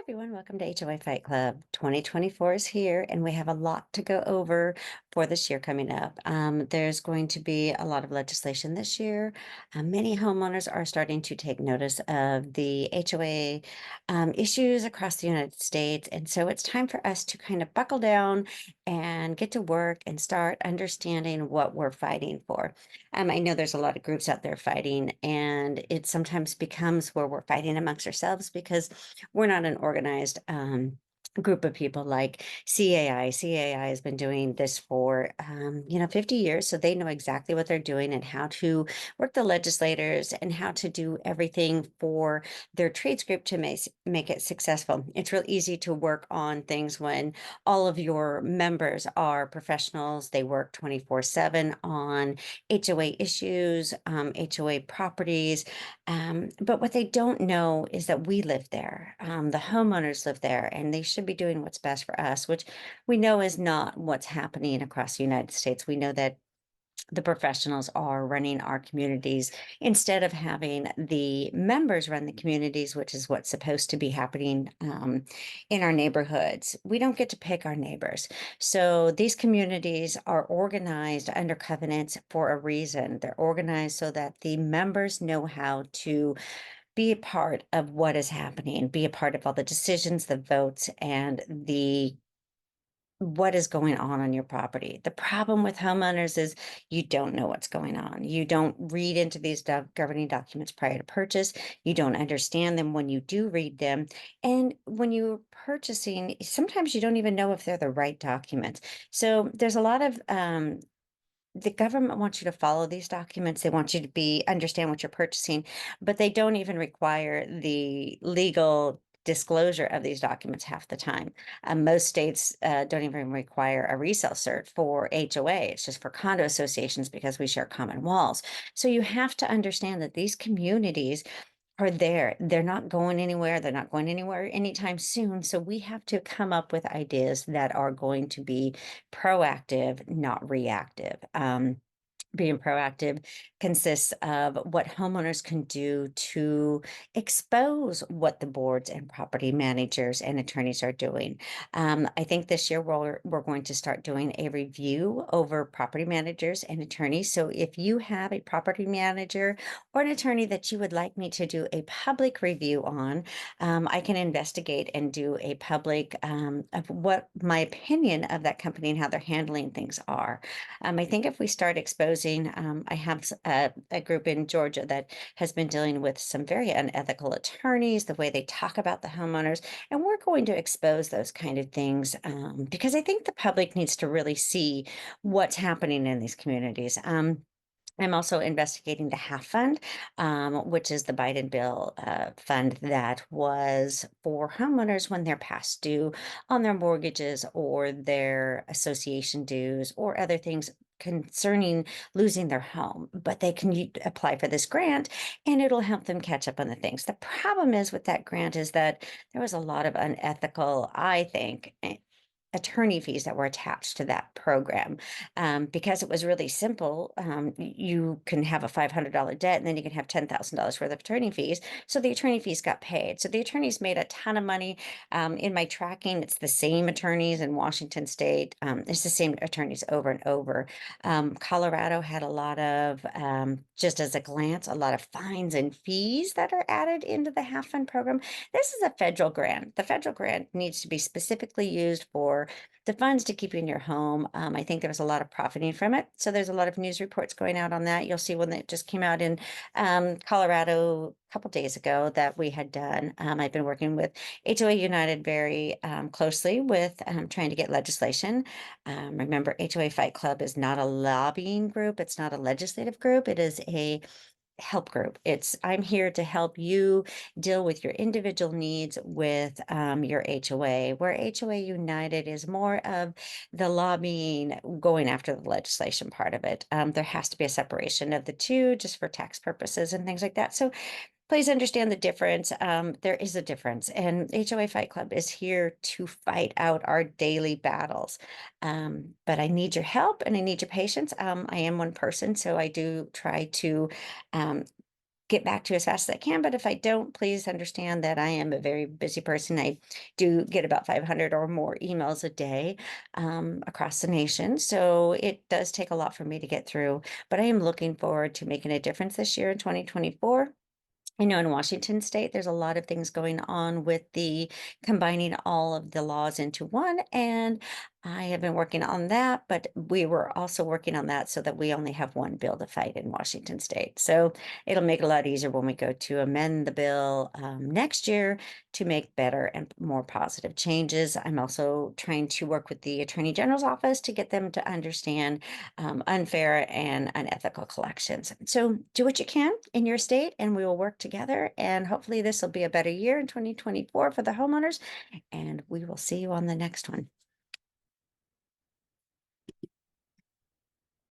Everyone, welcome to HOA Fight Club. 2024 is here, and we have a lot to go over for this year coming up. There's going to be a lot of legislation this year. Many homeowners are starting to take notice of the HOA issues across the United States, and so it's time for us to kind of buckle down and get to work and start understanding what we're fighting for. I know there's a lot of groups out there fighting, and it sometimes becomes where we're fighting amongst ourselves because we're not an organized group of people like CAI. CAI has been doing this for 50 years, so they know exactly what they're doing and how to work the legislators and how to do everything for their trades group to make it successful. It's real easy to work on things when all of your members are professionals. They work 24/7 on HOA issues, HOA properties, but what they don't know is that we live there. The homeowners live there, and they should be doing what's best for us, which we know is not what's happening across the United States. We know that the professionals are running our communities instead of having the members run the communities, which is what's supposed to be happening in our neighborhoods. We don't get to pick our neighbors. So these communities are organized under covenants for a reason. They're organized so that the members know how to be a part of what is happening, be a part of all the decisions, the votes, and the what is going on your property. The problem with homeowners is you don't know what's going on. You don't read into these governing documents prior to purchase. You don't understand them when you do read them. And when you're purchasing, sometimes you don't even know if they're the right documents. So there's a lot of the government wants you to follow these documents. They want you to understand what you're purchasing, but they don't even require the legal disclosure of these documents half the time. Most states don't even require a resale cert for HOA. It's just for condo associations because we share common walls. So you have to understand that these communities are there. They're not going anywhere. They're not going anywhere anytime soon. So we have to come up with ideas that are going to be proactive, not reactive. Being proactive consists of what homeowners can do to expose what the boards and property managers and attorneys are doing. I think this year we're going to start doing a review over property managers and attorneys. So if you have a property manager or an attorney that you would like me to do a public review on, I can investigate and do a public of what my opinion of that company and how they're handling things are. I think if we start exposing, I have a group in Georgia that has been dealing with some very unethical attorneys, the way they talk about the homeowners, and we're going to expose those kind of things because I think the public needs to really see what's happening in these communities. I'm also investigating the HAF fund, which is the Biden bill fund that was for homeowners when they're past due on their mortgages or their association dues or other things concerning losing their home. But they can apply for this grant and it'll help them catch up on the things. The problem is with that grant is that there was a lot of unethical, I think, attorney fees that were attached to that program. Because it was really simple, you can have a $500 debt and then you can have $10,000 worth of attorney fees. So the attorney fees got paid. So the attorneys made a ton of money. In my tracking, it's the same attorneys in Washington State. It's the same attorneys over and over. Colorado had a lot of, just as a glance, a lot of fines and fees that are added into the half fund program. This is a federal grant. The federal grant needs to be specifically used for the funds to keep you in your home. I think there was a lot of profiting from it. So there's a lot of news reports going out on that. You'll see one that just came out in Colorado a couple days ago that we had done. I've been working with HOA United very closely with trying to get legislation. Remember, HOA Fight Club is not a lobbying group. It's not a legislative group. It is a help group. I'm here to help you deal with your individual needs with your HOA, where HOA United is more of the lobbying, going after the legislation part of it. There has to be a separation of the two just for tax purposes and things like that. So please understand the difference. There is a difference, and HOA Fight Club is here to fight out our daily battles. But I need your help and I need your patience. I am one person, so I do try to um, get back to you as fast as I can. But if I don't, please understand that I am a very busy person. I do get about 500 or more emails a day across the nation. So it does take a lot for me to get through. But I am looking forward to making a difference this year in 2024. I know in Washington state, there's a lot of things going on with the combining all of the laws into one. And I have been working on that, but we were also working on that so that we only have one bill to fight in Washington state. So it'll make it a lot easier when we go to amend the bill next year to make better and more positive changes. I'm also trying to work with the Attorney General's office to get them to understand unfair and unethical collections. So do what you can in your state, and we will work together. And hopefully, this will be a better year in 2024 for the homeowners. And we will see you on the next one.